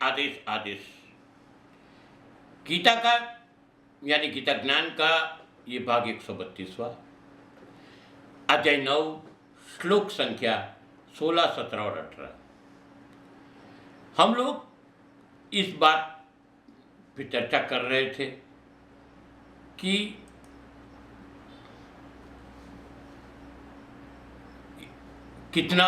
आदेश आदेश। गीता का यानी गीता ज्ञान का ये भाग 132वां, अध्याय 9, श्लोक संख्या 16, 17 और 18। हम लोग इस बात पे चर्चा कर रहे थे कि कितना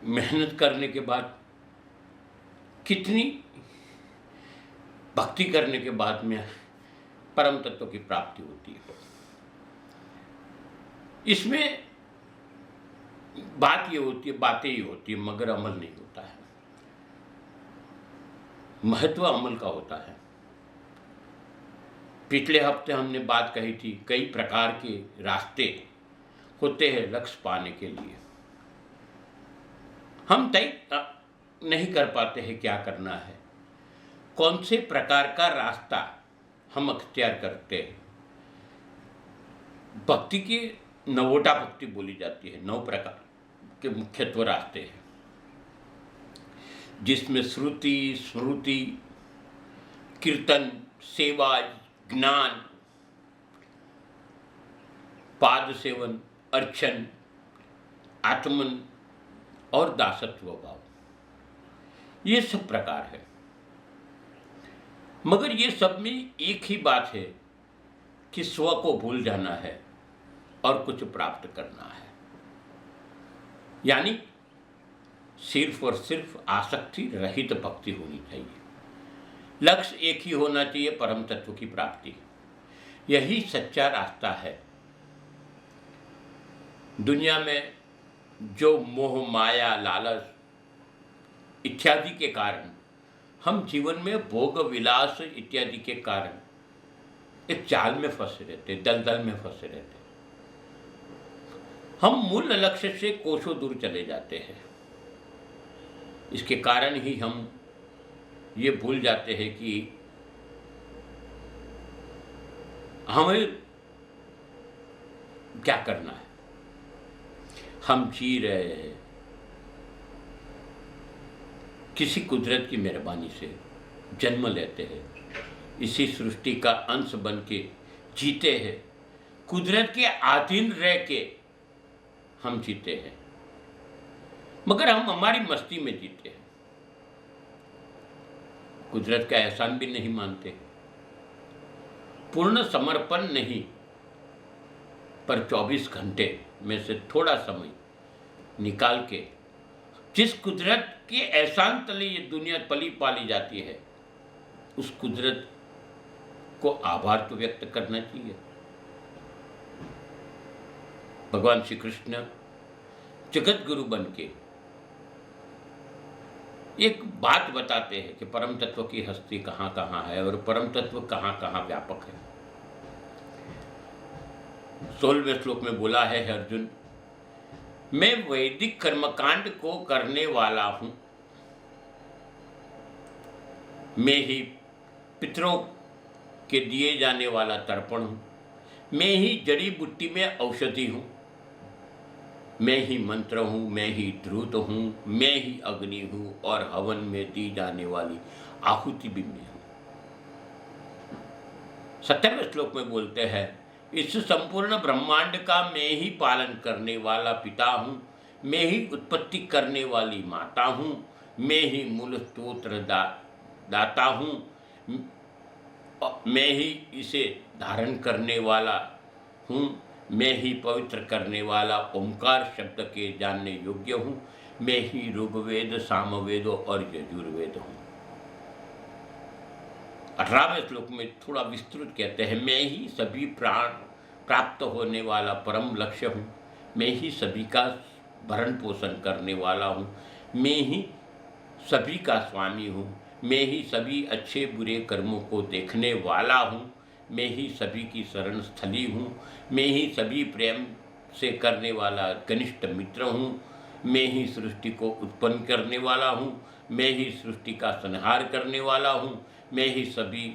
मेहनत करने के बाद, कितनी भक्ति करने के बाद में परम तत्व की प्राप्ति होती है। इसमें बात ये होती है, बातें ही होती है, मगर अमल नहीं होता है। महत्व अमल का होता है। पिछले हफ्ते हमने बात कही थी, कई प्रकार के रास्ते होते हैं लक्ष्य पाने के लिए। हम तय नहीं कर पाते हैं क्या करना है, कौन से प्रकार का रास्ता हम अख्तियार करते हैं। भक्ति की नवोटा भक्ति बोली जाती है। 9 प्रकार के मुख्यत्व रास्ते हैं, जिसमें श्रुति, स्मृति, कीर्तन, सेवा, ज्ञान, पाद सेवन, अर्चन, आत्मन और दासत्व भाव, ये सब प्रकार है। मगर ये सब में एक ही बात है कि स्व को भूल जाना है और कुछ प्राप्त करना है। यानी सिर्फ और सिर्फ आसक्ति रहित भक्ति होनी चाहिए। लक्ष्य एक ही होना चाहिए, परम तत्व की प्राप्ति। यही सच्चा रास्ता है। दुनिया में जो मोह, माया, लालच इत्यादि के कारण हम जीवन में भोग विलास इत्यादि के कारण एक जाल में फंसे रहते, दलदल में फंसे रहते। हम मूल लक्ष्य से कोसों दूर चले जाते हैं। इसके कारण ही हम ये भूल जाते हैं कि हमें क्या करना है। हम जी रहे हैं किसी कुदरत की मेहरबानी से, जन्म लेते हैं, इसी सृष्टि का अंश बन के जीते हैं, कुदरत के अधीन रह के हम जीते हैं। मगर हम हमारी मस्ती में जीते हैं, कुदरत का एहसान भी नहीं मानते, पूर्ण समर्पण नहीं, पर 24 घंटे में से थोड़ा समय निकाल के जिस कुदरत के एहसान तले ये दुनिया पली पाली जाती है, उस कुदरत को आभार तो व्यक्त करना चाहिए। भगवान श्री कृष्ण जगत गुरु बन के एक बात बताते हैं कि परम तत्व की हस्ती कहाँ कहाँ है और परम तत्व कहाँ कहाँ व्यापक है। 16वें श्लोक में बोला है अर्जुन, मैं वैदिक कर्मकांड को करने वाला हूं, मैं ही पितरों के दिए जाने वाला तर्पण हूं, मैं ही जड़ी बूटी में औषधि हूं, मैं ही मंत्र हूं, मैं ही ध्रुत हूं, मैं ही अग्नि हूं और हवन में दी जाने वाली आहुति भी मैं हूं। 17वें श्लोक में बोलते हैं, इस संपूर्ण ब्रह्मांड का मैं ही पालन करने वाला पिता हूँ, मैं ही उत्पत्ति करने वाली माता हूँ, मैं ही मूल स्तोत्र दाता हूँ, मैं ही इसे धारण करने वाला हूँ, मैं ही पवित्र करने वाला ओंकार शब्द के जानने योग्य हूँ, मैं ही ऋग्वेद, सामवेद और यजुर्वेद हूँ। 18वें श्लोक में थोड़ा विस्तृत कहते हैं, मैं ही सभी प्राण प्राप्त होने वाला परम लक्ष्य हूँ, मैं ही सभी का भरण पोषण करने वाला हूँ, मैं ही सभी का स्वामी हूँ, मैं ही सभी अच्छे बुरे कर्मों को देखने वाला हूँ, मैं ही सभी की शरण स्थली हूँ, मैं ही सभी प्रेम से करने वाला घनिष्ठ मित्र हूँ, मैं ही सृष्टि को उत्पन्न करने वाला हूँ, मैं ही सृष्टि का संहार करने वाला हूँ, मैं ही सभी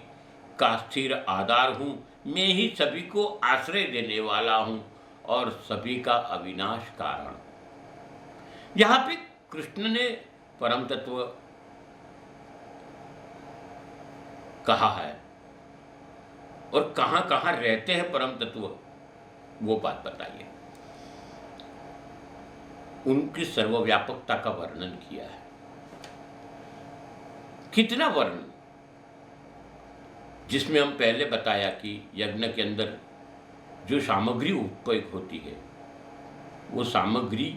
का स्थिर आधार हूँ, मैं ही सभी को आश्रय देने वाला हूँ और सभी का अविनाश कारण। यहाँ पे कृष्ण ने परम तत्व कहा है और कहाँ कहाँ रहते हैं परम तत्व, वो बात बताइए। उनकी सर्वव्यापकता का वर्णन किया है। कितना वर्णन, जिसमें हम पहले बताया कि यज्ञ के अंदर जो सामग्री उपयोग होती है वो सामग्री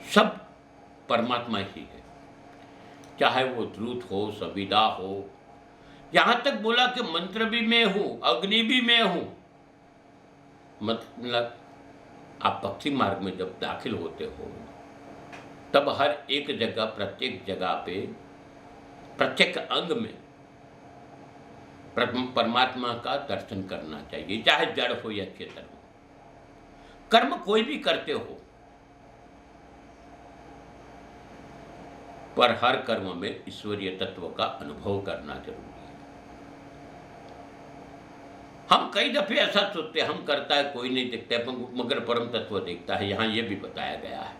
सब परमात्मा ही है, चाहे वो द्रुत हो, सविदा हो, यहां तक बोला कि मंत्र भी मैं हूं, अग्नि भी मैं हूं। मतलब आप भक्ति मार्ग में जब दाखिल होते हो तब हर एक जगह, प्रत्येक जगह पे, प्रत्येक अंग में परमात्मा का दर्शन करना चाहिए, चाहे जड़ हो या चेतन हो। कर्म कोई भी करते हो, पर हर कर्म में ईश्वरीय तत्व का अनुभव करना जरूरी है। हम कई दफे ऐसा सोचते हैं, हम करता है कोई नहीं देखता है, मगर परम तत्व देखता है। यहां यह भी बताया गया है,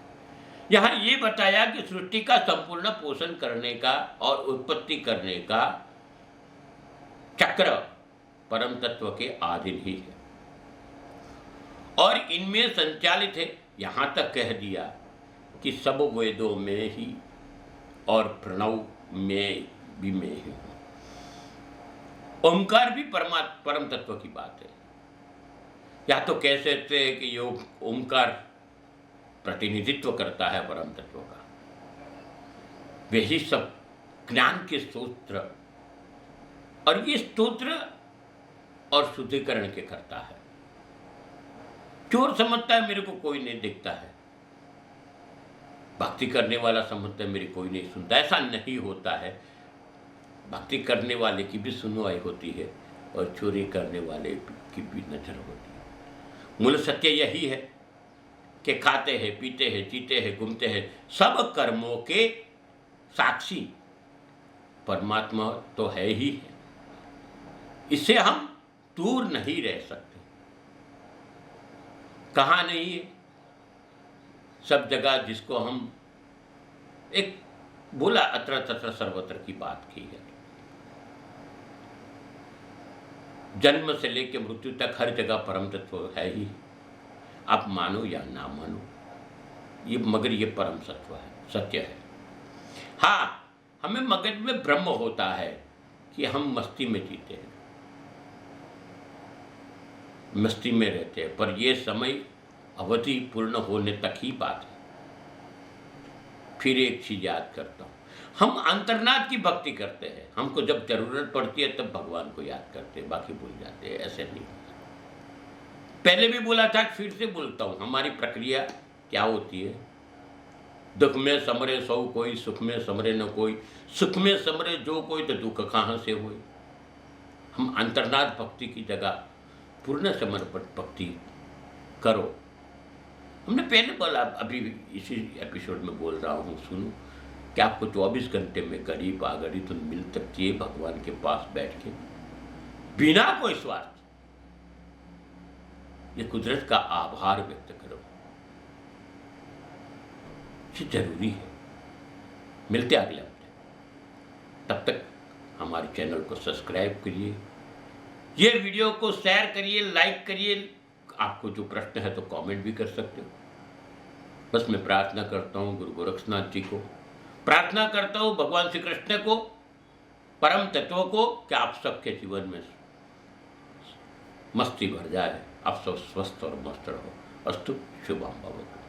यहां ये बताया कि सृष्टि का संपूर्ण पोषण करने का और उत्पत्ति करने का चक्र परम तत्व के अधीन ही है और इनमें संचालित है। यहां तक कह दिया कि सब वेदों में ही और प्रणव में भी मैं ही हूं। ओंकार भी परम तत्व की बात है। या तो कह सकते हैं कि योग ओंकार प्रतिनिधित्व करता है परम तत्व का। वही सब ज्ञान के स्तोत्र, और ये स्तोत्र और शुद्धिकरण के करता है। चोर समझता है मेरे को कोई नहीं दिखता है, भक्ति करने वाला समझता है मेरी कोई नहीं सुनता। ऐसा नहीं होता है। भक्ति करने वाले की भी सुनवाई होती है और चोरी करने वाले की भी नजर होती है। मूल सत्य यही है कि खाते हैं, पीते हैं, जीते हैं, घूमते हैं, सब कर्मों के साक्षी परमात्मा तो है ही है। इससे हम दूर नहीं रह सकते। कहाँ नहीं है, सब जगह। जिसको हम एक बोला अत्र तत्र सर्वत्र की बात की है। जन्म से लेकर मृत्यु तक हर जगह परम तत्व है ही, आप मानो या ना मानो, ये मगर ये परम सत्व है, सत्य है। हाँ, हमें मगज में भ्रम होता है कि हम मस्ती में जीते हैं, मस्ती में रहते हैं, पर यह समय अवधि पूर्ण होने तक ही बात है। फिर एक चीज याद करता हूं, हम अंतर्नाथ की भक्ति करते हैं। हमको जब जरूरत पड़ती है तब भगवान को याद करते हैं, बाकी भूल जाते हैं। ऐसे नहीं, पहले भी बोला था, फिर से बोलता हूं, हमारी प्रक्रिया क्या होती है। दुख में समरे सौ कोई, सुख में समरे न कोई, सुख में समरे जो कोई, तो दुख कहाँ से होए। हम अंतर्नाथ भक्ति की जगह पूर्ण समर्पण भक्ति करो। हमने पहले बोला, अभी इसी एपिसोड में बोल रहा हूँ, सुनो कि आपको 24 घंटे में करीब आगरी तो मिल सकती है भगवान के पास बैठ के, बिना कोई स्वार्थ। ये कुदरत का आभार व्यक्त करो, ये जरूरी है। मिलते अगले हफ्ते, तब तक हमारे चैनल को सब्सक्राइब करिए, ये वीडियो को शेयर करिए, लाइक करिए। आपको जो प्रश्न है तो कमेंट भी कर सकते हो। बस मैं प्रार्थना करता हूँ गुरु गोरक्षनाथ जी को, प्रार्थना करता हूँ भगवान श्री कृष्ण को, परम तत्व को, कि आप सबके जीवन में मस्ती भर जाए, आप सब स्वस्थ और मस्त रहो। अस्तु, शुभम भवतु।